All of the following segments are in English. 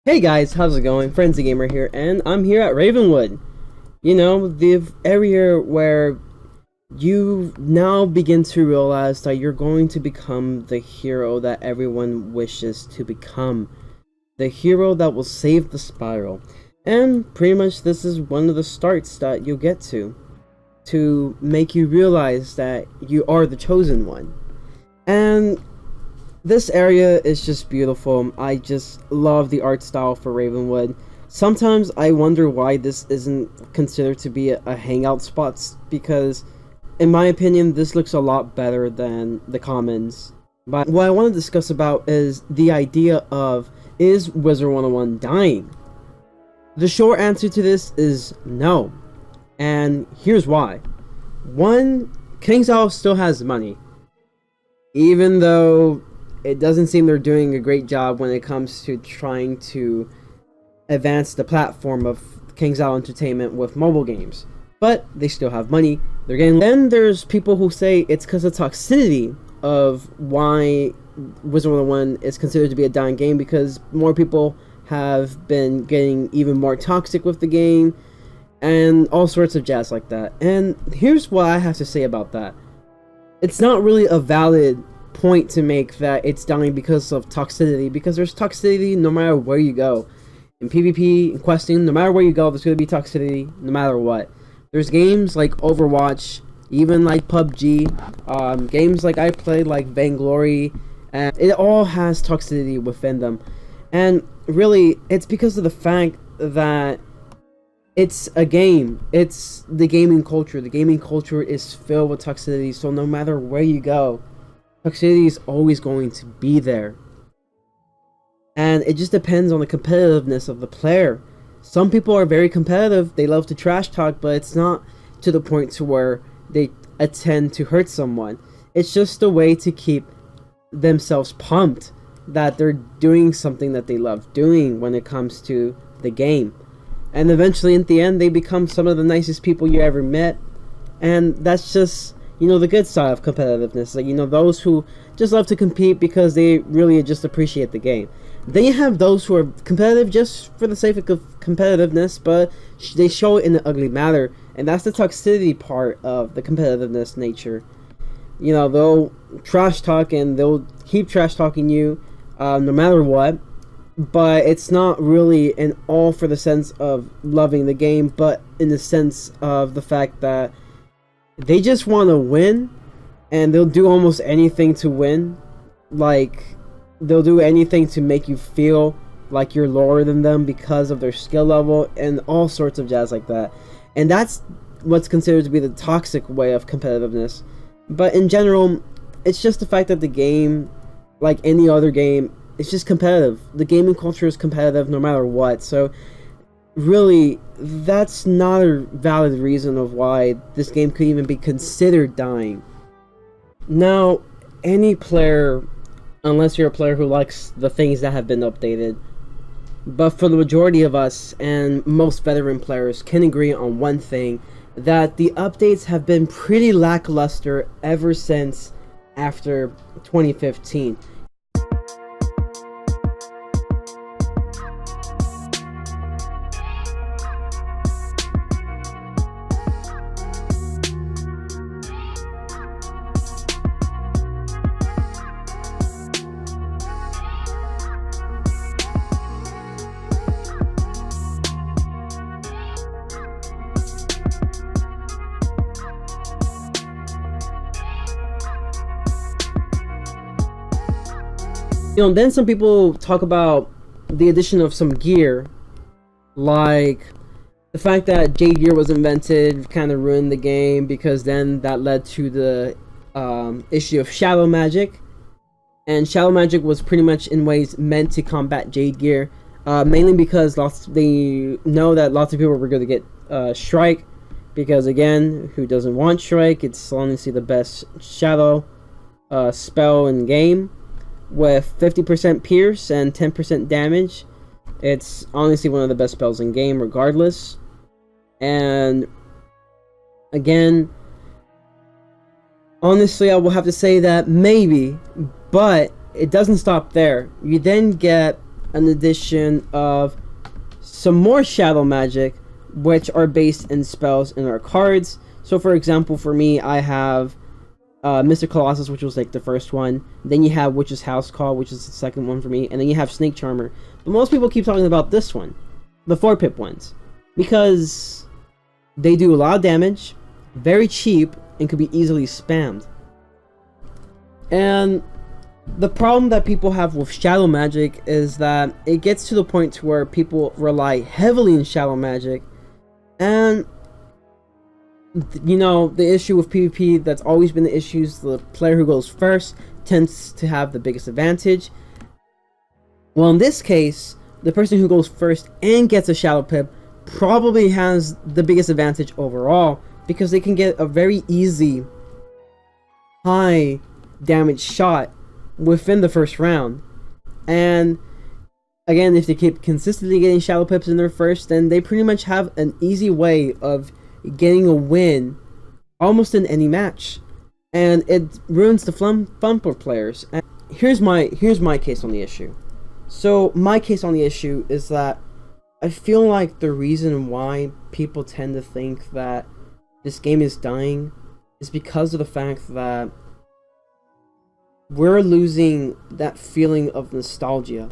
Hey guys, how's it going? Frenzy Gamer here, and I'm here at Ravenwood. You know, the area where you now begin to realize that you're going to become the hero that everyone wishes to become. The hero that will save the spiral. And pretty much this is one of the starts that you'll get to make you realize that you are the chosen one. And this area is just beautiful. I just love the art style for Ravenwood. Sometimes I wonder why this isn't considered to be a hangout spot, because in my opinion this looks a lot better than the commons. But what I want to discuss about is the idea of, is WIZARD101 dying? The short answer to this is no. And here's why. One, Kingsisle still has money. Even though it doesn't seem they're doing a great job when it comes to trying to advance the platform of Kingsisle Entertainment with mobile games. But they still have money. They're getting. Then there's people who say it's because of Toxicity of why WIZARD101 is considered to be a dying game, because more people have been getting even more toxic with the game and all sorts of jazz like that. And here's what I have to say about that. It's not really a valid point to make that it's dying because of toxicity, because there's toxicity no matter where you go. In PvP, in questing, no matter where you go, there's going to be toxicity no matter what. There's games like Overwatch, even like PUBG, games like I played like Vainglory, and it all has toxicity within them. And really, it's because of the fact that it's a game. It's the gaming culture. The gaming culture is filled with toxicity, so no matter where you go, toxicity is always going to be there. And it just depends on the competitiveness of the player. Some people are very competitive, they love to trash talk, but it's not to the point to where they intend to hurt someone. It's just a way to keep themselves pumped that they're doing something that they love doing when it comes to the game. And eventually, in the end, they become some of the nicest people you ever met. And that's just, you know, the good side of competitiveness. Like, you know, those who just love to compete because they really just appreciate the game. Then you have those who are competitive just for the sake of competitiveness, but they show it in an ugly manner. And that's the toxicity part of the competitiveness nature. You know, they'll trash talk and they'll keep trash talking you no matter what. But it's not really in all for the sense of loving the game, but in the sense of the fact that they just want to win, and they'll do almost anything to win. Like, they'll do anything to make you feel like you're lower than them because of their skill level and all sorts of jazz like that. And that's what's considered to be the toxic way of competitiveness. But in general, it's just the fact that the game, like any other game, it's just competitive. The gaming culture is competitive no matter what. So really, that's not a valid reason of why this game could even be considered dying. Now, any player, unless you're a player who likes the things that have been updated, but for the majority of us and most veteran players can agree on one thing, that the updates have been pretty lackluster ever since after 2015. You know, then some people talk about the addition of some gear, like the fact that Jade gear was invented kind of ruined the game, because then that led to the issue of shadow magic, and shadow magic was pretty much in ways meant to combat Jade gear, mainly because they know that lots of people were going to get Strike, because again, who doesn't want Strike? It's honestly the best shadow spell in game, with 50% pierce and 10% damage. It's honestly one of the best spells in game regardless. And again, honestly, I will have to say that maybe, but it doesn't stop there. You then get an addition of some more shadow magic, which are based in spells in our cards. So for example, for me, I have Mr. Colossus, which was like the first one. Then you have Witch's House Call, which is the second one for me. And then you have Snake Charmer. But most people keep talking about this one, the 4-pip ones, because they do a lot of damage, very cheap, and could be easily spammed. And the problem that people have with shadow magic is that it gets to the point to where people rely heavily in shadow magic, and you know, the issue with PvP that's always been the issue is the player who goes first tends to have the biggest advantage. Well, in this case, the person who goes first and gets a shadow pip probably has the biggest advantage overall, because they can get a very easy high damage shot within the first round. And again, if they keep consistently getting shadow pips in their first, then they pretty much have an easy way of getting a win almost in any match, and it ruins the fun for players. And here's my case on the issue. So my case on the issue is that I feel like the reason why people tend to think that this game is dying is because of the fact that we're losing that feeling of nostalgia.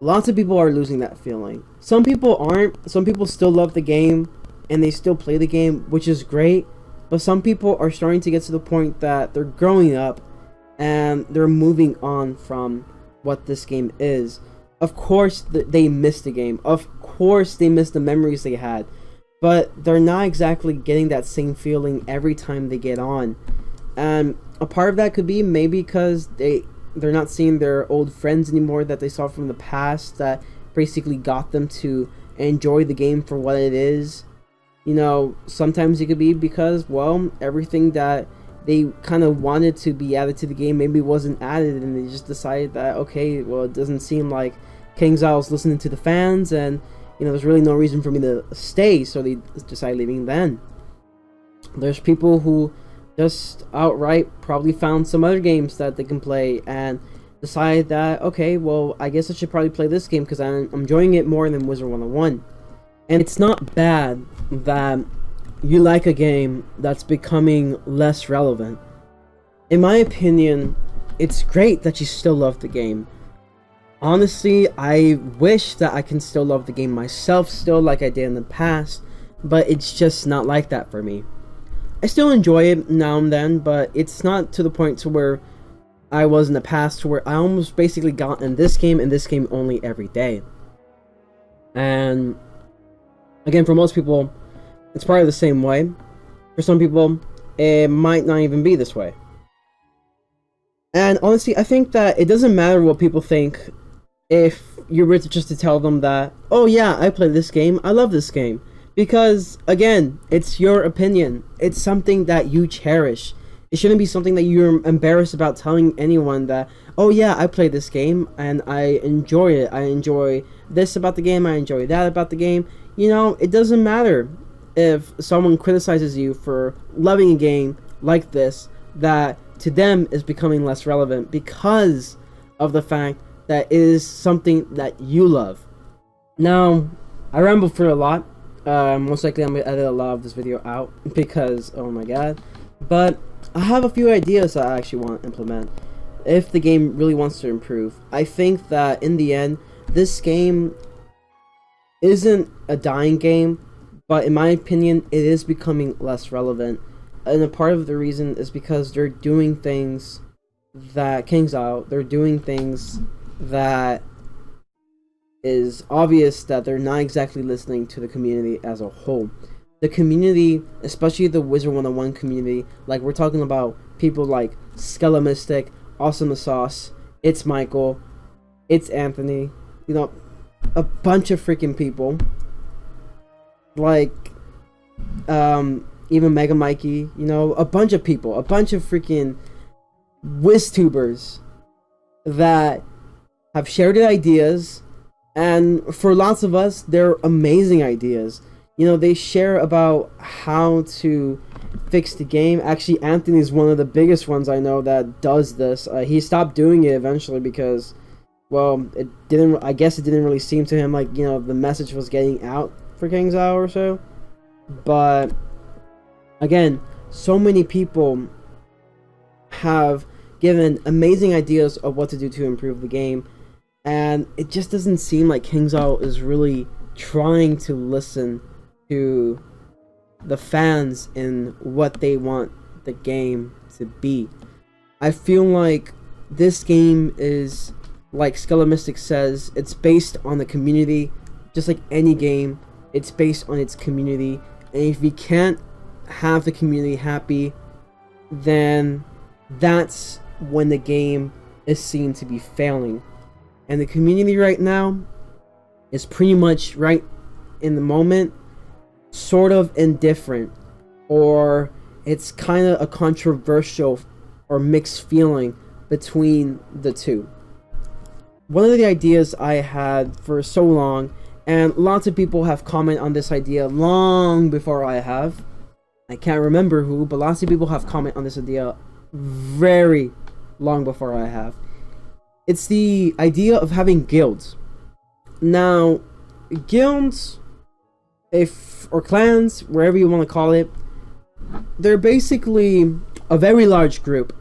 Lots of people are losing that feeling. Some people aren't. Some people still love the game and they still play the game, which is great. But some people are starting to get to the point that they're growing up and they're moving on from what this game is. Of course they miss the game. Of course they miss the memories they had. But they're not exactly getting that same feeling every time they get on. And a part of that could be maybe because they're not seeing their old friends anymore that they saw from the past, that basically got them to enjoy the game for what it is. You know, sometimes it could be because, well, everything that they kind of wanted to be added to the game maybe wasn't added, and they just decided that, okay, well, it doesn't seem like Kingsisle's listening to the fans, and, you know, there's really no reason for me to stay, so they decide leaving then. There's people who just outright probably found some other games that they can play and decide that, okay, well, I guess I should probably play this game because I'm enjoying it more than WIZARD101. And it's not bad that you like a game that's becoming less relevant. In my opinion, it's great that you still love the game. Honestly, I wish that I can still love the game myself still like I did in the past, but it's just not like that for me. I still enjoy it now and then, but it's not to the point to where I was in the past, to where I almost basically got in this game and this game only every day. And again, for most people, it's probably the same way. For some people, it might not even be this way. And honestly, I think that it doesn't matter what people think if you were just to tell them that, oh yeah, I play this game, I love this game. Because, again, it's your opinion. It's something that you cherish. It shouldn't be something that you're embarrassed about telling anyone that, oh yeah, I play this game and I enjoy it. I enjoy this about the game, I enjoy that about the game. You know, it doesn't matter if someone criticizes you for loving a game like this that to them is becoming less relevant because of the fact that it is something that you love. Now, I rambled for a lot. Most likely I'm going to edit a lot of this video out because, oh my god. But I have a few ideas that I actually want to implement if the game really wants to improve. I think that in the end, this game isn't a dying game, but in my opinion, it is becoming less relevant. And a part of the reason is because they're doing things that Kingsisle, they're doing things that is obvious that they're not exactly listening to the community as a whole. The community, especially the WIZARD101 community, like we're talking about people like Skella Mystic, Awesome the Sauce, It's Michael, It's Anthony, you know, a bunch of freaking people. Like, even Mega Mikey, you know, a bunch of people, a bunch of freaking Wiztubers that have shared their ideas, and for lots of us, they're amazing ideas. You know, they share about how to fix the game. Actually, Anthony is one of the biggest ones I know that does this. He stopped doing it eventually because well, it didn't. I guess it didn't really seem to him like, the message was getting out for Kingsisle or so. But again, so many people have given amazing ideas of what to do to improve the game, and it just doesn't seem like Kingsisle is really trying to listen to the fans and what they want the game to be. I feel like this game is, like Skelemystic says, it's based on the community. Just like any game, it's based on its community, and if we can't have the community happy, then that's when the game is seen to be failing. And the community right now is pretty much, right in the moment, sort of indifferent, or it's kind of a controversial or mixed feeling between the two. One of the ideas I had for so long, and lots of people have commented on this idea long before I have. I can't remember who, but lots of people have commented on this idea very long before I have. It's the idea of having guilds. Now, guilds, or clans, wherever you want to call it, they're basically a very large group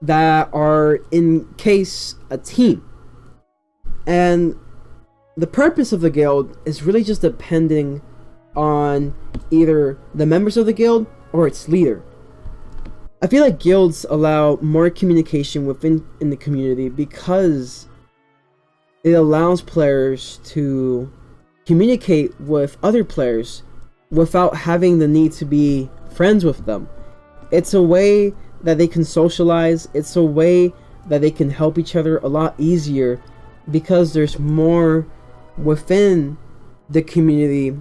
that are in case a team. And the purpose of the guild is really just depending on either the members of the guild or its leader. I feel like guilds allow more communication within the community because it allows players to communicate with other players without having the need to be friends with them. It's a way that they can socialize. It's a way that they can help each other a lot easier because there's more within the community,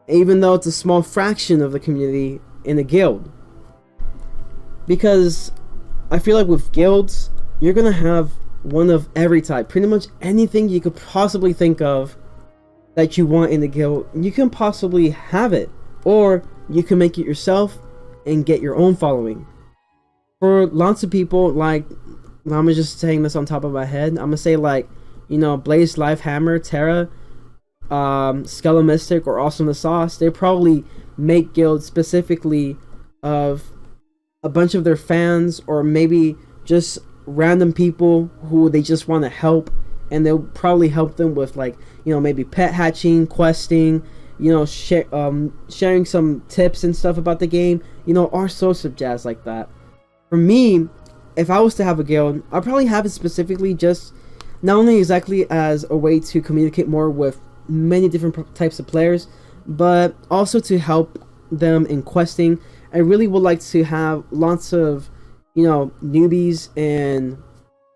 even though it's a small fraction of the community in a guild. Because I feel like with guilds, you're gonna have one of every type. Pretty much anything you could possibly think of that you want in the guild, you can possibly have it. Or you can make it yourself and get your own following. For lots of people, like, I'm just saying this on top of my head, I'm gonna say like, Blaze, Lifehammer, Terra, Skelemystic, or Awesome the Sauce, they probably make guilds specifically of a bunch of their fans, or maybe just random people who they just want to help, and they'll probably help them with, like, maybe pet hatching, questing, sharing some tips and stuff about the game, all sorts of jazz like that. For me, if I was to have a guild, I'd probably have it specifically just not only exactly as a way to communicate more with many different types of players, but also to help them in questing. I really would like to have lots of, newbies in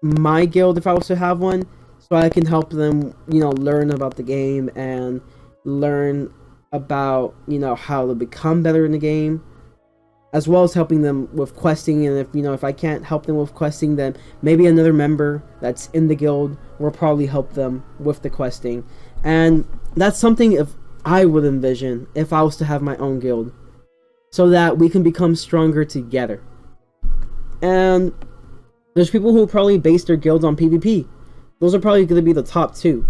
my guild if I was to have one, so I can help them, learn about the game and learn about, how to become better in the game, as well as helping them with questing. And if I can't help them with questing, then maybe another member that's in the guild will probably help them with the questing. And that's something if I would envision if I was to have my own guild, so that we can become stronger together. And there's people who probably base their guilds on PvP. Those are probably going to be the top two.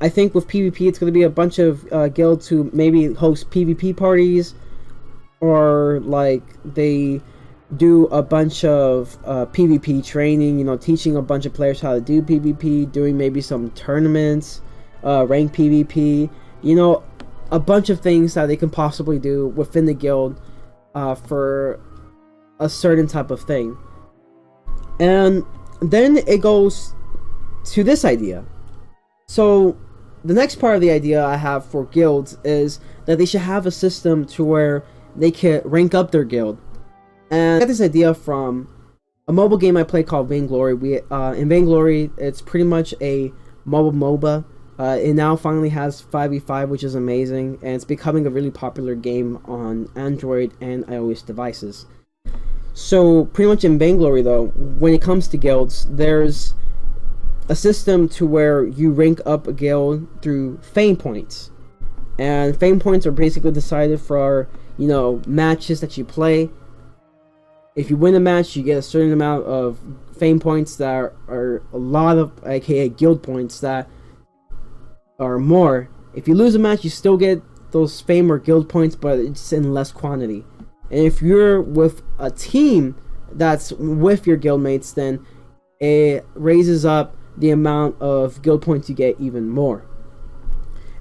I think with PvP, it's going to be a bunch of guilds who maybe host PvP parties, or like they do a bunch of PvP training, teaching a bunch of players how to do PvP, doing maybe some tournaments, rank PvP, a bunch of things that they can possibly do within the guild for a certain type of thing. And then it goes to this idea. So the next part of the idea I have for guilds is that they should have a system to where they can rank up their guild. And I got this idea from a mobile game I play called Vainglory. In Vainglory, it's pretty much a mobile MOBA. It now finally has 5v5, which is amazing, and it's becoming a really popular game on Android and iOS devices. So pretty much in Vainglory, though, when it comes to guilds, there's a system to where you rank up a guild through fame points. And fame points are basically decided for, matches that you play. If you win a match, you get a certain amount of fame points that are a lot of, aka guild points, that are more. If you lose a match, you still get those fame or guild points, but it's in less quantity. And if you're with a team that's with your guildmates, then it raises up the amount of guild points you get even more.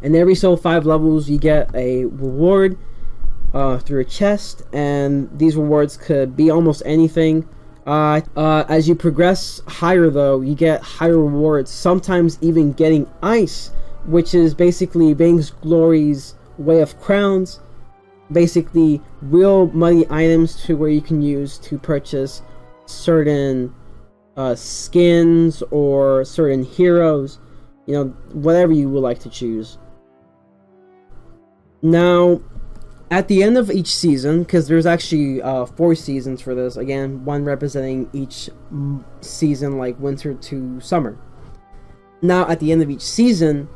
And every so 5 levels, you get a reward through a chest, and these rewards could be almost anything. As you progress higher, though, you get higher rewards, sometimes even getting ice, which is basically Vainglory's way of crowns, basically real money items to where you can use to purchase certain skins or certain heroes, you know, whatever you would like to choose. Now, at the end of each season, because there's actually 4 seasons for this, again, one representing each season, like winter to summer. Now, at the end of each season,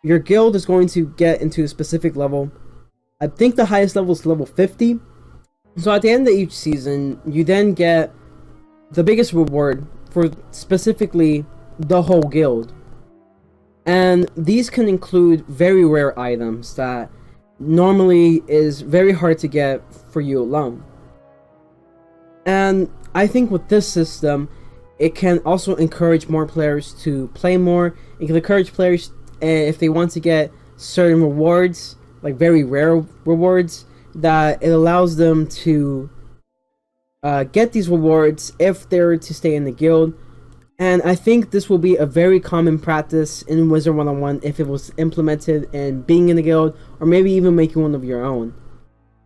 your guild is going to get into a specific level. I think the highest level is level 50. So at the end of each season, you then get the biggest reward for specifically the whole guild. And these can include very rare items that normally is very hard to get for you alone. And I think with this system, it can also encourage more players to play more. It can encourage players, if they want to get certain rewards, like very rare rewards, that it allows them to get these rewards if they're to stay in the guild. And I think this will be a very common practice in WIZARD101 if it was implemented in being in the guild, or maybe even making one of your own.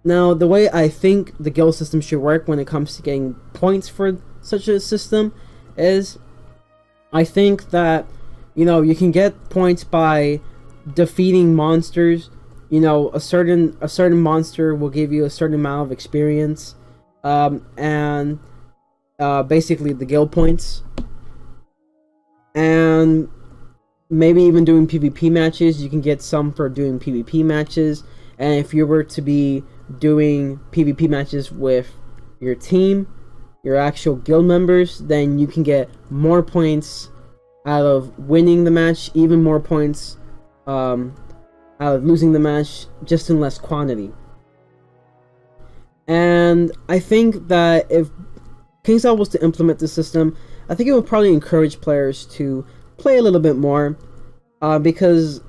Now, the way I think the guild system should work when it comes to getting points for such a system is, I think that, you know, you can get points by defeating monsters. You know, a certain monster will give you a certain amount of experience, and basically the guild points. And maybe even doing PvP matches, you can get some for doing PvP matches. And if you were to be doing PvP matches with your team, your actual guild members, then you can get more points out of winning the match, even more points out of losing the match, just in less quantity. And I think that if Kingsisle was to implement this system, I think it would probably encourage players to play a little bit more, because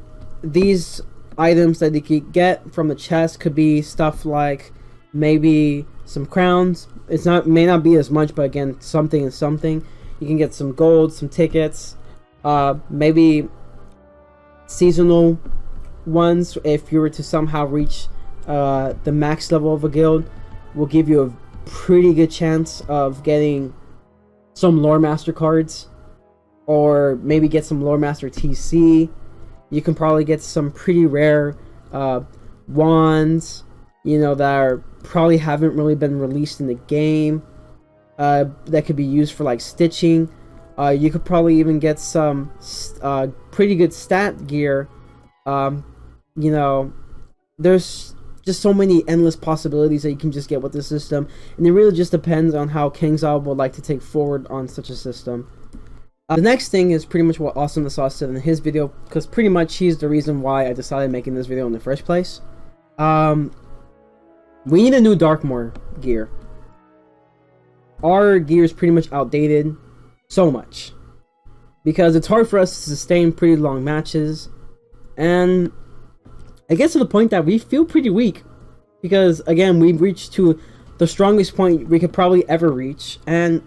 these items that you could get from the chest could be stuff like maybe some crowns. May not be as much, but again, something is something. You can get some gold, some tickets, maybe seasonal ones if you were to somehow reach the max level of a guild, will give you a pretty good chance of getting some lore master cards, or maybe get some lore master TC. You can probably get some pretty rare wands, you know, that are probably haven't really been released in the game, that could be used for like stitching. You could probably even get some pretty good stat gear. You know, there's just so many endless possibilities that you can just get with this system, and it really just depends on how Kingsisle would like to take forward on such a system. The next thing is pretty much what Awesome the Sauce said in his video, because pretty much he's the reason why I decided making this video in the first place. We need a new Darkmoor gear. Our gear is pretty much outdated, so much, because it's hard for us to sustain pretty long matches, and it gets to the point that we feel pretty weak, because again, we've reached to the strongest point we could probably ever reach, and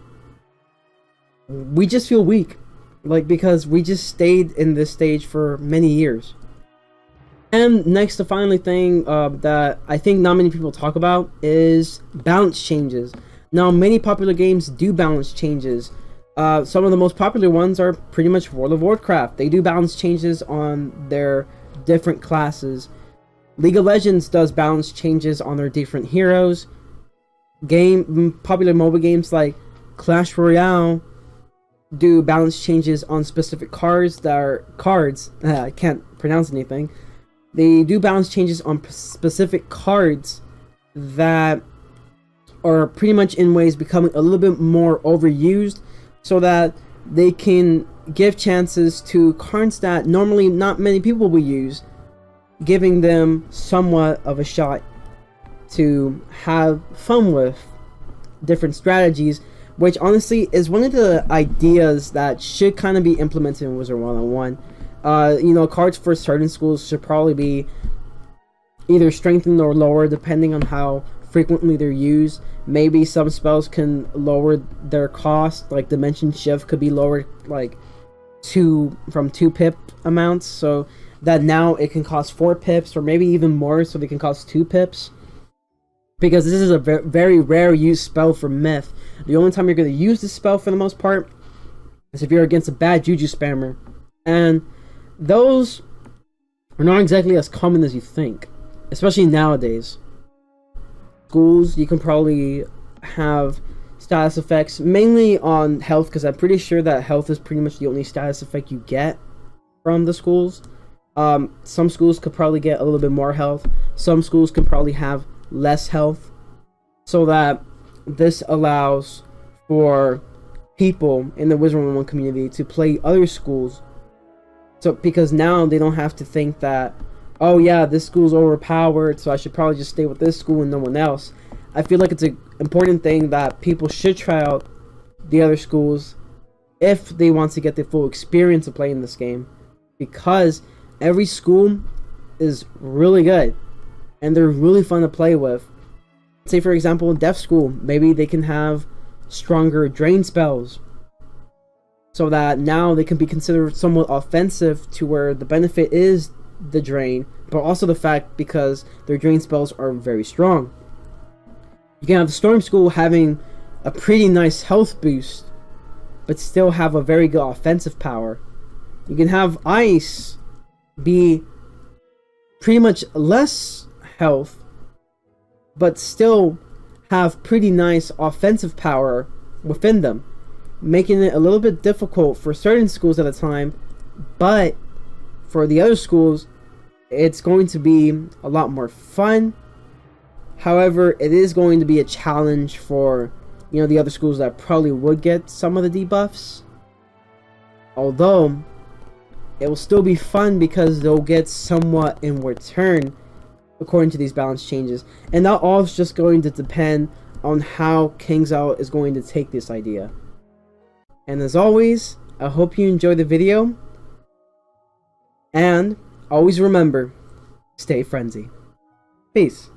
we just feel weak, like, because we just stayed in this stage for many years. And next, the final thing that I think not many people talk about is balance changes. Now, many popular games do balance changes. Some of the most popular ones are pretty much World of Warcraft. They do balance changes on their different classes. League of Legends does balance changes on their different heroes. Popular mobile games like Clash Royale do balance changes on specific cards that are I can't pronounce anything. They do balance changes on specific cards that are pretty much in ways becoming a little bit more overused, so that they can give chances to cards that normally not many people will use, giving them somewhat of a shot to have fun with different strategies, which honestly is one of the ideas that should kind of be implemented in WIZARD101. You know, cards for certain schools should probably be either strengthened or lower depending on how frequently they're used. Maybe some spells can lower their cost, like Dimension Shift could be lowered like from 2 pip amounts, so that now it can cost 4 pips, or maybe even more, so they can cost 2 pips. Because this is a very rare use spell for Myth. The only time you're going to use this spell for the most part is if you're against a bad Juju spammer, and those are not exactly as common as you think, especially nowadays. Schools, you can probably have status effects mainly on health, because I'm pretty sure that health is pretty much the only status effect you get from the schools. Some schools could probably get a little bit more health. Some schools can probably have less health, so that this allows for people in the WIZARD101 community to play other schools. So because now they don't have to think that, oh yeah, this school's overpowered, so I should probably just stay with this school and no one else. I feel like it's an important thing that people should try out the other schools if they want to get the full experience of playing this game, because every school is really good and they're really fun to play with. Say for example, Deaf School, maybe they can have stronger drain spells, so that now they can be considered somewhat offensive, to where the benefit is the drain, but also the fact because their drain spells are very strong. You can have the Storm School having a pretty nice health boost, but still have a very good offensive power. You can have Ice be pretty much less health, but still have pretty nice offensive power within them, making it a little bit difficult for certain schools at a time, but for the other schools, it's going to be a lot more fun. However, it is going to be a challenge for, you know, the other schools that probably would get some of the debuffs. Although, it will still be fun because they'll get somewhat in return according to these balance changes. And that all is just going to depend on how Kingsisle is going to take this idea. And as always, I hope you enjoyed the video. And always remember, stay frenzy. Peace.